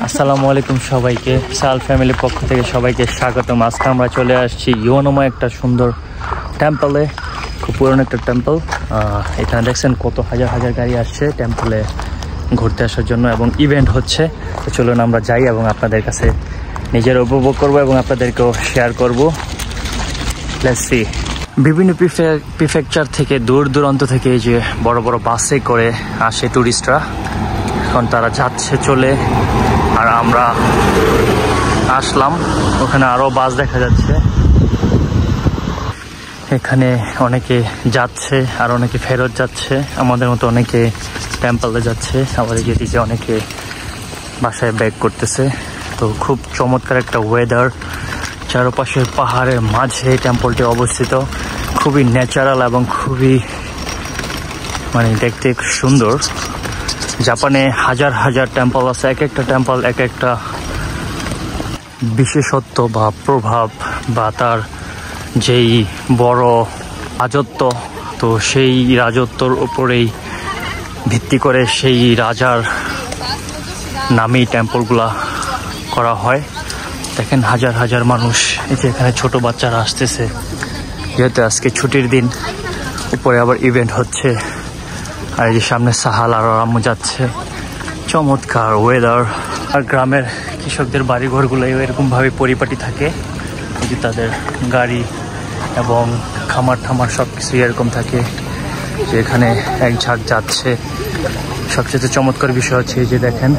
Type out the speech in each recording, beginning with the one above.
আসসালামু আলাইকুম সবাইকে, সাল ফ্যামিলির পক্ষ থেকে সবাইকে স্বাগতম। আজকে আমরা চলে আসছি ইয়োনোমা একটা সুন্দর টেম্পলে, খুব পুরনো একটা টেম্পল। এখানে দেখছেন কত হাজার হাজার গাড়ি আসছে টেম্পলে ঘুরতে আসার জন্য এবং ইভেন্ট হচ্ছে। তো চলুন আমরা যাই এবং আপনাদের কাছে নিজের উপভোগ করব এবং আপনাদেরকেও শেয়ার করব। Let's see. বিভিন্ন প্রিফেকচার থেকে দূর দূরান্ত থেকে এই যে বড় বড় বাসে করে আসে ট্যুরিস্টরা। এখন তারা যাচ্ছে চলে, আর আমরা আসলাম। ওখানে আরও বাস দেখা যাচ্ছে। এখানে অনেকে যাচ্ছে আর অনেকে ফেরত যাচ্ছে, আমাদের মতো অনেকে টেম্পলে যাচ্ছে, আবার যেদিকে অনেকে বাসায় ব্যাক করতেছে। তো খুব চমৎকার একটা ওয়েদার, চারপাশের পাহাড়ের মাঝে টেম্পলটি অবস্থিত। খুবই ন্যাচারাল এবং খুবই দেখতে সুন্দর। জাপানে হাজার হাজার টেম্পল আছে, এক একটা টেম্পল এক একটা বিশেষত্ব বা প্রভাব বা তার যেই বড় রাজত্ব, তো সেই রাজত্বর উপরেই ভিত্তি করে সেই রাজার নামেই টেম্পলগুলা করা হয়। দেখেন হাজার হাজার মানুষ, এই যে এখানে ছোট বাচ্চারা আসতেছে, যেহেতু আজকে ছুটির দিন। উপরে আবার ইভেন্ট হচ্ছে, আর এই যে সামনে সাহাল আর আম্মু যাচ্ছে। চমৎকার ওয়েদার। আর গ্রামের কৃষকদের বাড়িঘরগুলো এরকমভাবে পরিপাটি থাকে, যে তাদের গাড়ি এবং খামার ঠামার সব কিছু এরকম থাকে, যে এখানে এক ঝাঁক যাচ্ছে। সবচেয়ে চমৎকার বিষয় হচ্ছে যে দেখেন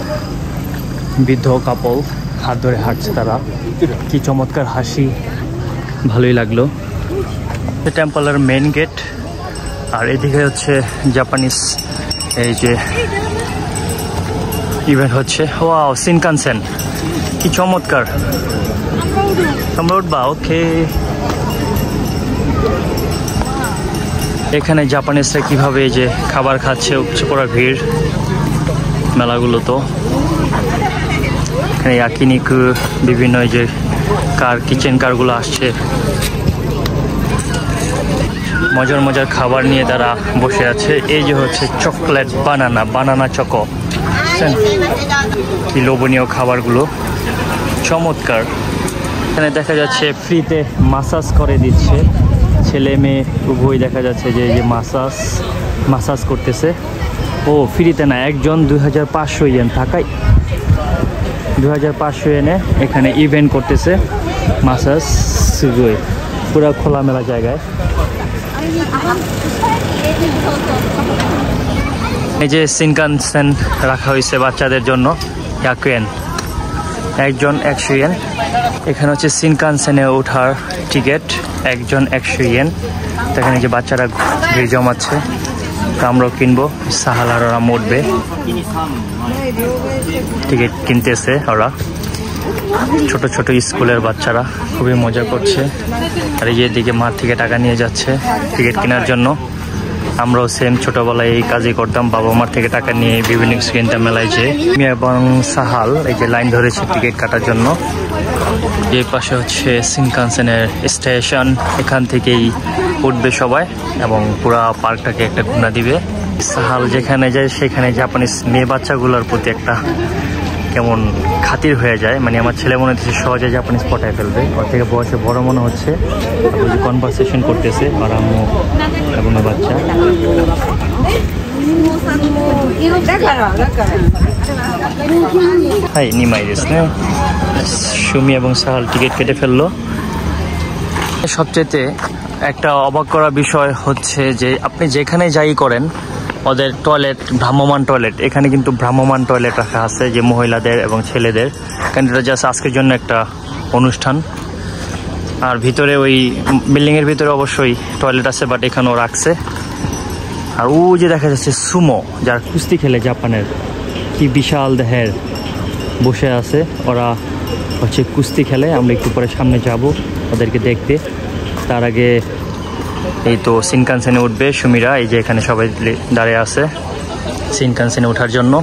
বৃদ্ধ কাপল হাত ধরে হাঁটছে, তারা কি চমৎকার হাসি, ভালোই লাগলো। টেম্পলের মেন গেট, আর এদিকে হচ্ছে জাপানিজ এই যে ইভেন্ট হচ্ছে। ওয়াও, শিনকানসেন, কি চমৎকার। আমরা উঠবা? ওকে। এখানে জাপানিজরা কিভাবে এই যে খাবার খাচ্ছে, উপচে পড়া ভিড় মেলাগুলো। তো এখানে ইয়াকিনিকু বিভিন্ন এই যে কার, কিচেন কারগুলো আসছে, মজার মজার খাবার নিয়ে তারা বসে আছে। এই যে হচ্ছে চকলেট বানানা চকো, কি লোভনীয় খাবারগুলো, চমৎকার। এখানে দেখা যাচ্ছে ফ্রিতে মাসাজ করে দিচ্ছে, ছেলে মেয়ে উভয় দেখা যাচ্ছে যে এই যে মাসাজ করতেছে। ও ফ্রিতে না, একজন 2500 ইয়েন, থাকাই 2500 ইয়েনে এখানে ইভেন্ট করতেছে মাসাজ, পুরো খোলামেলা জায়গায়। এই যে শিনকানসেন রাখা হয়েছে বাচ্চাদের জন্য, ইয়াকুয়েন, একজন 100 ইয়েন। এখানে হচ্ছে শিনকানসেনে ওঠার টিকিট, একজন 100 ইয়েন। এখানে যে বাচ্চারা ভিড় জমাচ্ছে, আমরাও কিনবো। সাহাল আর ওরা উঠবে, টিকিট কিনতেছে ওরা। ছোট ছোট স্কুলের বাচ্চারা খুবই মজা করছে। আর এই যে এদিকে মাঠ থেকে টাকা নিয়ে যাচ্ছে টিকিট কেনার জন্য। আমরাও সেম ছোটবেলায় এই কাজই করতাম, বাবা মার থেকে টাকা নিয়ে বিভিন্ন কিছু কিনতাম মেলায়। যে এবং সাহাল এই যে লাইন ধরেছে টিকিট কাটার জন্য। এই পাশে হচ্ছে শিনকানসেনের স্টেশন, এখান থেকেই উঠবে সবাই এবং পুরা পার্কটাকে একটা ঘুরা দিবে। সাহাল যেখানে যায় সেখানে জাপানিজ মেয়ে বাচ্চাগুলোর প্রতি একটা কেমন খাতির হয়ে যায়। আমার ছেলে মনে হচ্ছে সহজে জাপানিজ পটায় ফেলবে, ওর থেকে বয়সে বড় মনে হচ্ছে। কনভারসেশন করতেছে আর আম্মু এবং বাচ্চা। হাই নিমাই দিস না, সুমি এবং সাহাল টিকিট কেটে ফেললো। সবচেয়ে একটা অবাক করা বিষয় হচ্ছে যে আপনি যেখানে যাই করেন, ওদের টয়লেট ভ্রাম্যমান টয়লেট, এখানে কিন্তু ভ্রাম্যমান টয়লেট রাখা আছে, যে মহিলাদের এবং ছেলেদের। কারণ এটা জাস্ট আজকের জন্য একটা অনুষ্ঠান। আর ভিতরে ওই বিল্ডিংয়ের ভিতরে অবশ্যই টয়লেট আছে, বাট এখানেও রাখছে। আর ও যে দেখা যাচ্ছে সুমো, যার কুস্তি খেলে জাপানের, কি বিশাল দেহের, বসে আছে। ওরা হচ্ছে কুস্তি খেলে। আমরা একটু পরে সামনে যাব ওদেরকে দেখতে। তার আগে এই তো শিনকানসেনে উঠবে সুমিরা, এই যে এখানে সবাই দাঁড়িয়ে আছে শিনকানসেনে ওঠার জন্য।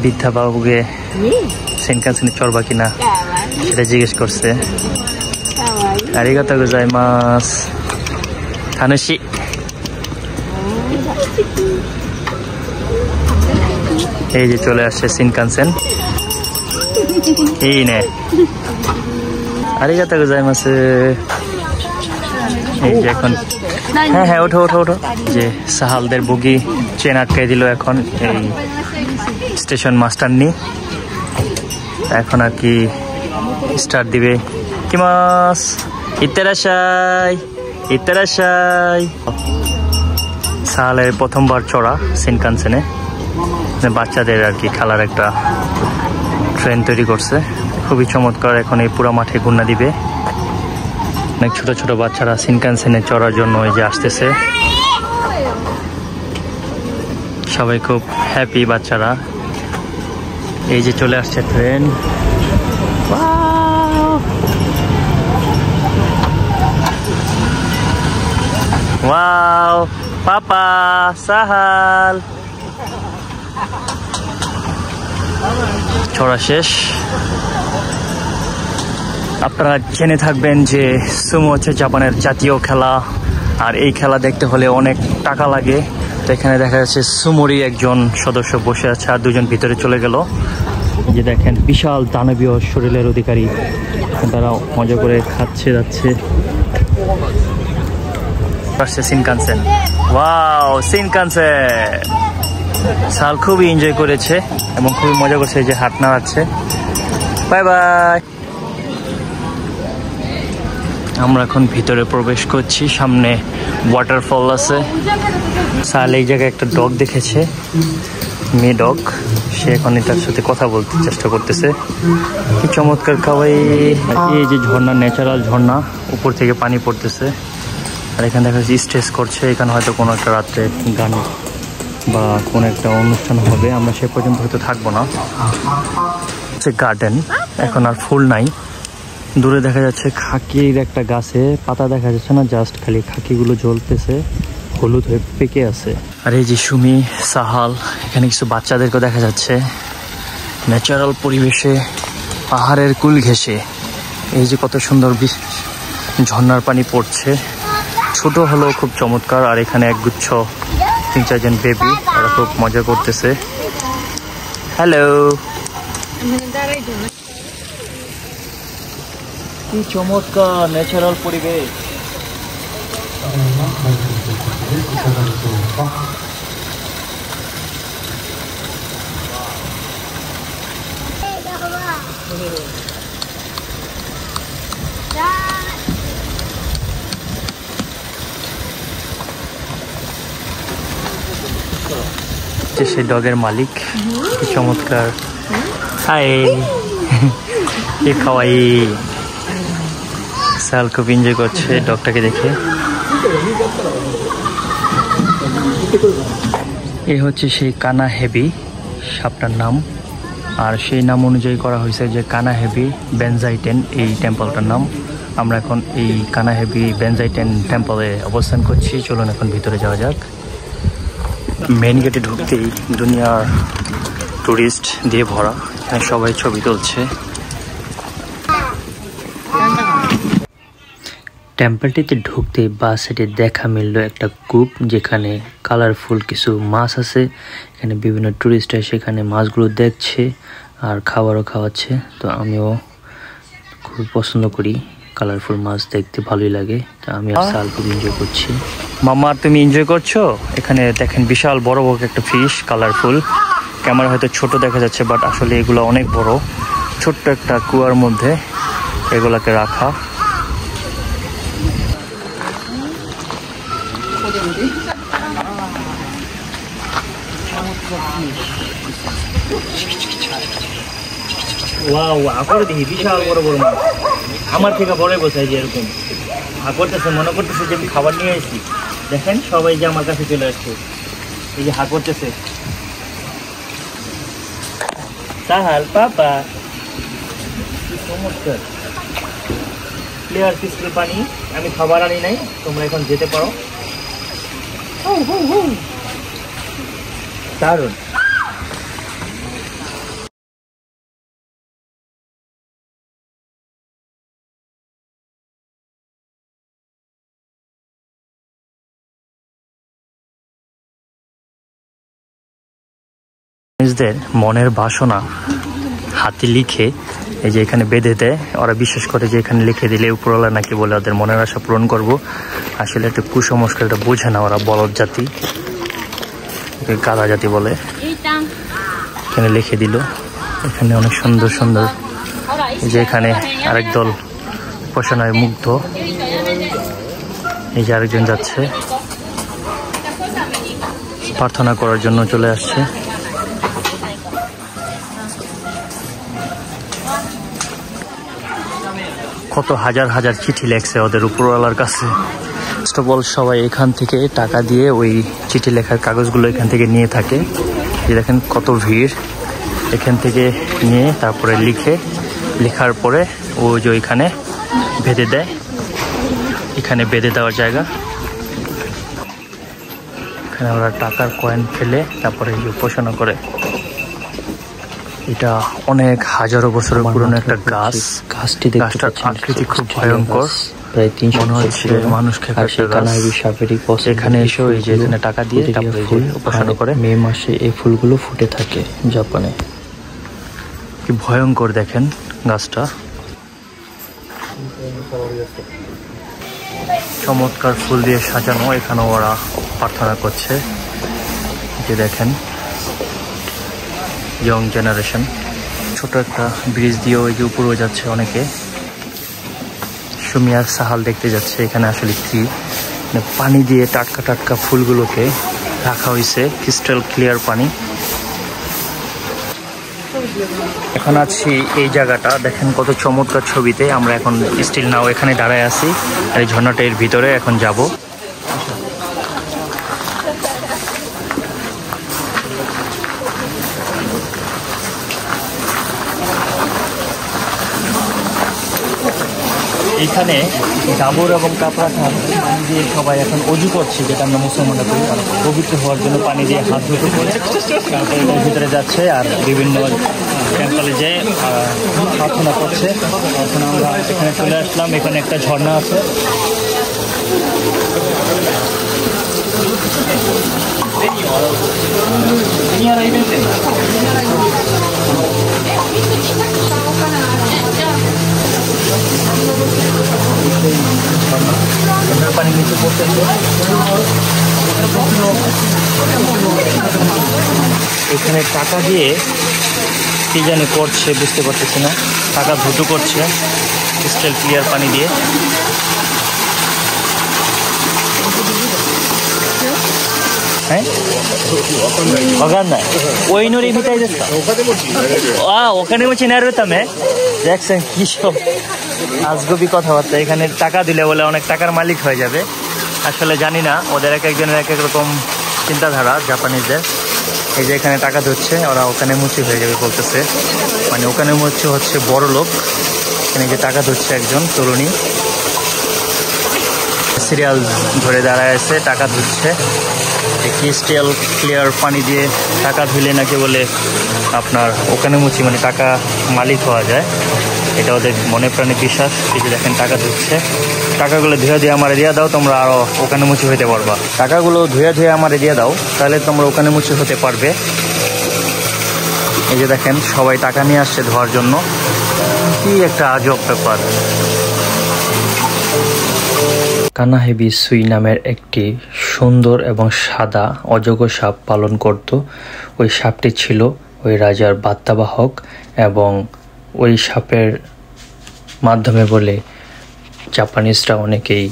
বৃদ্ধা বাবুকে শিনকানসেনে চড়বা কিনা সেটা জিজ্ঞেস করছে। আরিগাতো গোজাইমাসু তানুশি। এই যে চলে আসছে শিনকানসেন। এই নে আরিগাতো গোজাইমাসু। এই যে এখন হ্যাঁ হ্যাঁ ওঠো ওঠো ওঠো। যে সাহালদের বুগি চেন আটকে দিল এখন এই স্টেশন মাস্টার নি। এখন আর কি স্টার্ট দিবে। কি মাস ইত্তেরাশাই ইত্তেরাশাই। সাহালের প্রথমবার চড়া শিনকানসেনে, বাচ্চাদের আর কি খেলার একটা ট্রেন তৈরি করছে, খুবই চমৎকার। এখন এই পুরো মাঠে ঘুরনা দিবে। অনেক ছোট ছোট বাচ্চারা শিনকানসেনে চড়ার জন্য এই যে আসতেছে, সবাই খুব হ্যাপি বাচ্চারা। এই যে চলে আসছে ট্রেন। ওয়াও পাপা সাহাল। চড়া শেষ। আপনারা জেনে থাকবেন যে সুমো হচ্ছে জাপানের জাতীয় খেলা, আর এই খেলা দেখতে হলে অনেক টাকা লাগে। তো এখানে দেখা যাচ্ছে সুমোরই একজন সদস্য বসে আছে, আর দুজন ভিতরে চলে গেল। যে দেখেন বিশাল দানবীয় শরীরের অধিকারী, তারা মজা করে খাচ্ছে যাচ্ছে। Shinkansen, wow Shinkansen. সাল খুবই এনজয় করেছে এবং খুবই মজা করছে, যে হাত নাড়াচ্ছে। Bye bye. আমরা এখন ভিতরে প্রবেশ করছি। সামনে ওয়াটারফল আছে। সাল এই জায়গায় একটা ডগ দেখেছে, মেয়ে ডগ। সে এখন এটার সাথে কথা বলতে চেষ্টা করতেছে। কি চমৎকার খাওয়াই। এই যে ঝর্ণা, ন্যাচারাল ঝর্ণা, উপর থেকে পানি পড়তেছে। আর এখানে দেখা যাচ্ছে স্টেজ করছে। এখানে হয়তো কোনো একটা রাত্রে গান বা কোনো একটা অনুষ্ঠান হবে, আমরা সে পর্যন্ত হয়তো থাকবো না। হচ্ছে গার্ডেন, এখন আর ফুল নাই। দূরে দেখা যাচ্ছে খাকির একটা গাছে পাতা দেখা যাচ্ছে না, জাস্ট খালি খাকিগুলো জ্বলতেছে, হলুদ হয়ে পেকে আছে। আর এই যে সুমি, সাহাল, এখানে কিছু বাচ্চাদেরকেও দেখা যাচ্ছে ন্যাচারাল পরিবেশে, পাহাড়ের কুল ঘেঁষে। এই যে কত সুন্দর ঝর্ণার পানি পড়ছে, ছোট হলেও খুব চমৎকার। আর এখানে একগুচ্ছ 3-4 জন বেবি, তারা খুব মজা করতেছে। হ্যালো, কি চমৎকার ন্যাচারাল পরিবেশ। সে ডগের মালিক, কি চমৎকার। হাই, কি খাওয়াই। সাল খুব এনজয় করছে ডগটাকে দেখে। এ হচ্ছে সেই কানা হেবি সাপটার নাম, আর সেই নাম অনুযায়ী করা হয়েছে যে কানা হেবি বেনজাইটেন এই টেম্পলটার নাম। আমরা এখন এই কানা হেবি বেনজাইটেন টেম্পলে অবস্থান করছি। চলুন এখন ভিতরে যাওয়া যাক। মেন গেটে ঢুকতেই দুনিয়ার টুরিস্ট দিয়ে ভরা, এখানে সবাই ছবি তুলছে। টেম্পলটিতে ঢুকতে বা সাইডে দেখা মিলল একটা কূপ, যেখানে কালারফুল কিছু মাছ আছে। এখানে বিভিন্ন টুরিস্ট এসে এখানে মাছগুলো দেখছে আর খাবারও খাওয়াচ্ছে। তো আমিও খুব পছন্দ করি, কালারফুল মাছ দেখতে ভালোই লাগে। তো আমি আর সাল খুব এনজয় করছি। মামা, তুমি এনজয় করছো? এখানে দেখেন বিশাল বড় বড় একটা ফিশ, কালারফুল। ক্যামেরা হয়তো ছোট দেখা যাচ্ছে, বাট আসলে এগুলো অনেক বড়। ছোট্ট একটা কুয়ার মধ্যে এগুলাকে রাখা। ওয়াও, আকরে দেখি বিশাল বড় বড় মাছ, আমার থেকে বড় বসাই যে এরকম হা করতেছে, মনে করতেছে যে আমি খাবার নিয়ে এসেছি। দেখেন সবাই যে আমার কাছে চলে আসছে, এই যে হা করতেছে। সাহাল পাপা, চমৎকার ক্লিয়ার ক্রিস্টাল পানি। আমি খাবার আনি নাই, তোমরা এখন যেতে পারো। দারুণ। নিজেদের মনের বাসনা হাতে লিখে এই যে এখানে বেঁধে দেয়। ওরা বিশ্বাস করে যে এখানে লিখে দিলে উপরওয়ালা নাকি বলে ওদের মনের আশা পূরণ করব। আসলে একটা কুসংস্কার, এটা বোঝে না ওরা, বলদ জাতি, গাধা জাতি বলে। এখানে লিখে দিল। এখানে অনেক সুন্দর সুন্দর, এই যে এখানে আরেক দল উপাসনায় মুগ্ধ। এই যে আরেকজন যাচ্ছে প্রার্থনা করার জন্য, চলে আসছে। কত হাজার হাজার চিঠি লেখছে ওদের উপরওয়ালার কাছে। ফার্স্ট অফ অল সবাই এখান থেকে টাকা দিয়ে ওই চিঠি লেখার কাগজগুলো এখান থেকে নিয়ে থাকে। যে দেখেন কত ভিড়, এখান থেকে নিয়ে তারপরে লেখার পরে ও যে ওইখানে বেঁধে দেয়। এখানে বেঁধে দেওয়ার জায়গা, এখানে ওরা টাকার কয়েন ফেলে তারপরে উপাসনা করে। এটা অনেক হাজারো বছরের পুরনো একটা গাছ। গাছটার আকৃতি খুব ভয়ঙ্কর, প্রায় 300 মনে হচ্ছে মানুষ খেয়ে। এখানে এসে এই যে এখানে টাকা দিয়ে তারপরে উপাসনা করে। মে মাসে এই ফুলগুলো ফুটে থাকে জাপানে। কি ভয়ঙ্কর দেখেন গাছটা, চমৎকার ফুল দিয়ে সাজানো। এখানে ওরা প্রার্থনা করছে। যে দেখেন ইয়ং জেনারেশন, ছোট একটা ব্রিজ দিয়ে ওই যে উপরেও যাচ্ছে অনেকে। সুমিয়ার সাহাল দেখতে যাচ্ছে। এখানে আসলে কি পানি দিয়ে টাটকা টাটকা ফুলগুলোকে রাখা হয়েছে, ক্রিস্টাল ক্লিয়ার পানি। এখন আছি এই জায়গাটা, দেখেন কত চমৎকার ছবিতে। আমরা এখন স্টিল নাও এখানে দাঁড়ায় আছি, এই ঝর্ণাটা এর ভিতরে এখন যাব। এখানে ডাবর এবং কাপড়া পানি দিয়ে সবাই এখন অজু করছে, যেটা আমরা মুসলমানরা করি। পবিত্র হওয়ার জন্য পানি দিয়ে হাত ধুতে করে তারপরে এটার ভিতরে যাচ্ছে আর বিভিন্ন টেম্পলে যে প্রার্থনা করছে। এখন আমরা এখানে চলে আসলাম। এখানে একটা ঝর্ণা আছে। পানি নিচে পড়তেছে। এখানে টাকা দিয়ে কি জানি করছে, বুঝতে পারতেছি না। টাকা ধুতো করছে ক্রিস্টাল ক্লিয়ার পানি দিয়ে। হ্যাঁ ওইনুরি ভিটাই ওখানে বলছি না তামে দেখছেন কি সব আজগবি কথাবার্তা। এখানে টাকা দিলে বলে অনেক টাকার মালিক হয়ে যাবে। আসলে জানি না, ওদের এক একজনের এক এক রকম চিন্তাধারা জাপানিজদের। এই যে এখানে টাকা ধরছে, ওরা ওখানে মুচি হয়ে যাবে বলতেছে। মানে ওখানে মুচি হচ্ছে বড় লোক। এখানে যে টাকা ধরছে একজন তরুণী, সিরিয়াল ধরে দাঁড়ায় আছে, টাকা ধরছে। ক্রিস্টাল ক্লিয়ার পানি দিয়ে টাকা ধুলে নাকি বলে আপনার ওখানে মুচি, মানে টাকা মালিক হওয়া যায়। এটা ওদের মনে প্রাণে বিশ্বাস। এই যে দেখেন টাকা ধুচ্ছে। টাকাগুলো ধুয়ে ধুয়ে আমার দিয়ে দাও, তোমরা আরও ওখানে মুচি হতে পারবা। টাকাগুলো ধুয়ে ধুয়ে আমার দিয়ে দাও, তাহলে তোমরা ওখানে মুচি হতে পারবে। এই যে দেখেন সবাই টাকা নিয়ে আসছে ধোয়ার জন্য। কি একটা আজব ব্যাপার। কানাহেবি সুই নামের একটি সুন্দর এবং সাদা অজগর সাপ পালন করত। ওই সাপটি ছিল ওই রাজার বার্তাবাহক এবং ওই সাপের মাধ্যমে বলে জাপানিজরা অনেকেই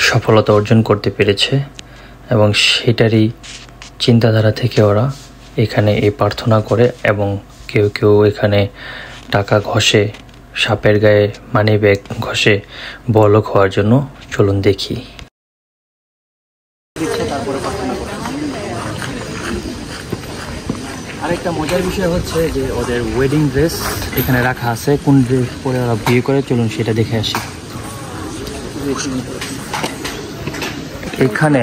সফলতা অর্জন করতে পেরেছে এবং সেটারই চিন্তাধারা থেকে ওরা এখানে এই প্রার্থনা করে এবং কেউ কেউ এখানে টাকা ঘষে, সাপের গায়ে মানি ব্যাগ ঘষে বড়লোক হওয়ার জন্য। চলুন দেখি। আরেকটা মজার বিষয় হচ্ছে যে ওদের ওয়েডিং ড্রেস এখানে রাখা আছে। কোন ড্রেস পরে ওরা বিয়ে করে, চলুন সেটা দেখে আসি। এখানে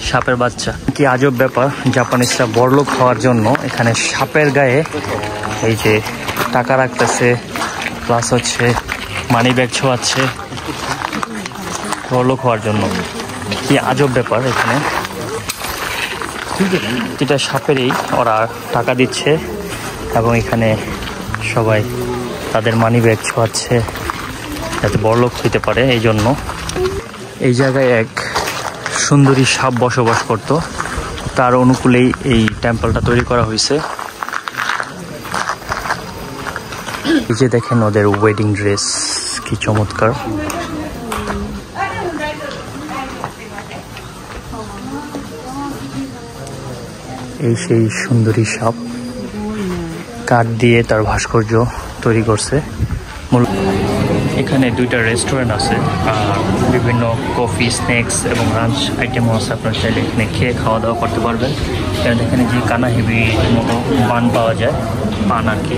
সাপের বাচ্চা। কি আজব ব্যাপার, জাপানিজরা বড়লোক হওয়ার জন্য এখানে সাপের গায়ে এই যে টাকা রাখতেছে, প্লাস হচ্ছে মানি ব্যাগ ছোঁয়াচ্ছে বড়লোক হওয়ার জন্য। কি আজব ব্যাপার। এখানে প্রতিটা সাপেরই ওরা টাকা দিচ্ছে এবং এখানে সবাই তাদের মানি ব্যাগ ছোঁয়াচ্ছে যাতে বড়লোক হইতে পারে। এই জন্য এই জায়গায় এক সুন্দরী সাপ বসবাস করত, তার অনুকূলেই এই টেম্পলটা তৈরি করা হয়েছে। এই যে দেখেন ওদের ওয়েডিং ড্রেস কি চমৎকার। এই সেই সুন্দরী সাপ কাঠ দিয়ে তার ভাস্কর্য তৈরি করছে। এখানে দুইটা রেস্টুরেন্ট আছে আর বিভিন্ন কফি, স্ন্যাক্স এবং লাঞ্চ আইটেমও আছে। আপনার চাইলে এখানে খেয়ে খাওয়া দাওয়া করতে পারবেন। এখানে যে কানা হেভি মতো পান পাওয়া যায়, পান আর কি।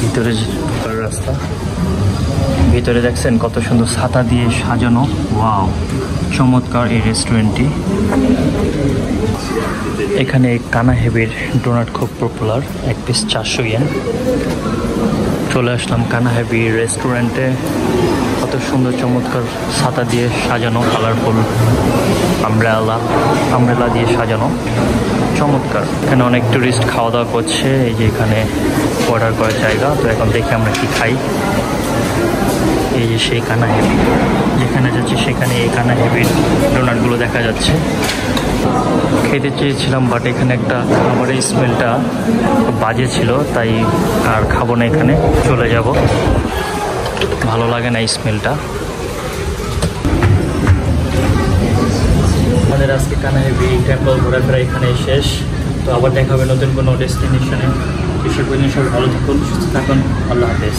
ভিতরে রাস্তা, ভিতরে দেখছেন কত সুন্দর ছাতা দিয়ে সাজানো। ওয়াও, চমৎকার এই রেস্টুরেন্টটি। এখানে কানা হেভির ডোনাট খুব পপুলার, এক পিস 400 ইয়েন। চলে আসলাম কানা হেভি রেস্টুরেন্টে। কত সুন্দর চমৎকার ছাতা দিয়ে সাজানো, কালারফুল আমব্রেলা দিয়ে সাজানো, চমৎকার। এখানে অনেক টুরিস্ট খাওয়া দাওয়া করছে। এই যে এখানে অর্ডার করার জায়গা। তো এখন দেখি আমরা কি খাই। এই যে সেই কানা হেভি, যেখানে যাচ্ছে সেখানে এই কানা হেভির ডোনাটগুলো দেখা যাচ্ছে। খেতে চেয়েছিলাম বাট এখানে একটা খাবারের স্মেলটা বাজে ছিল, তাই আর খাবো না, এখানে চলে যাব। ভালো লাগে না এই স্মেলটা। আমাদের আজকে কানা হেভি টেম্পল ঘোরাফেরা এখানে শেষ। তো আবার দেখা হবে নতুন কোনো ডেস্টিনেশনে। সে পর্যন্ত সবাই ভালো থাকুন, সুস্থ থাকুন। আল্লাহ হাফেজ।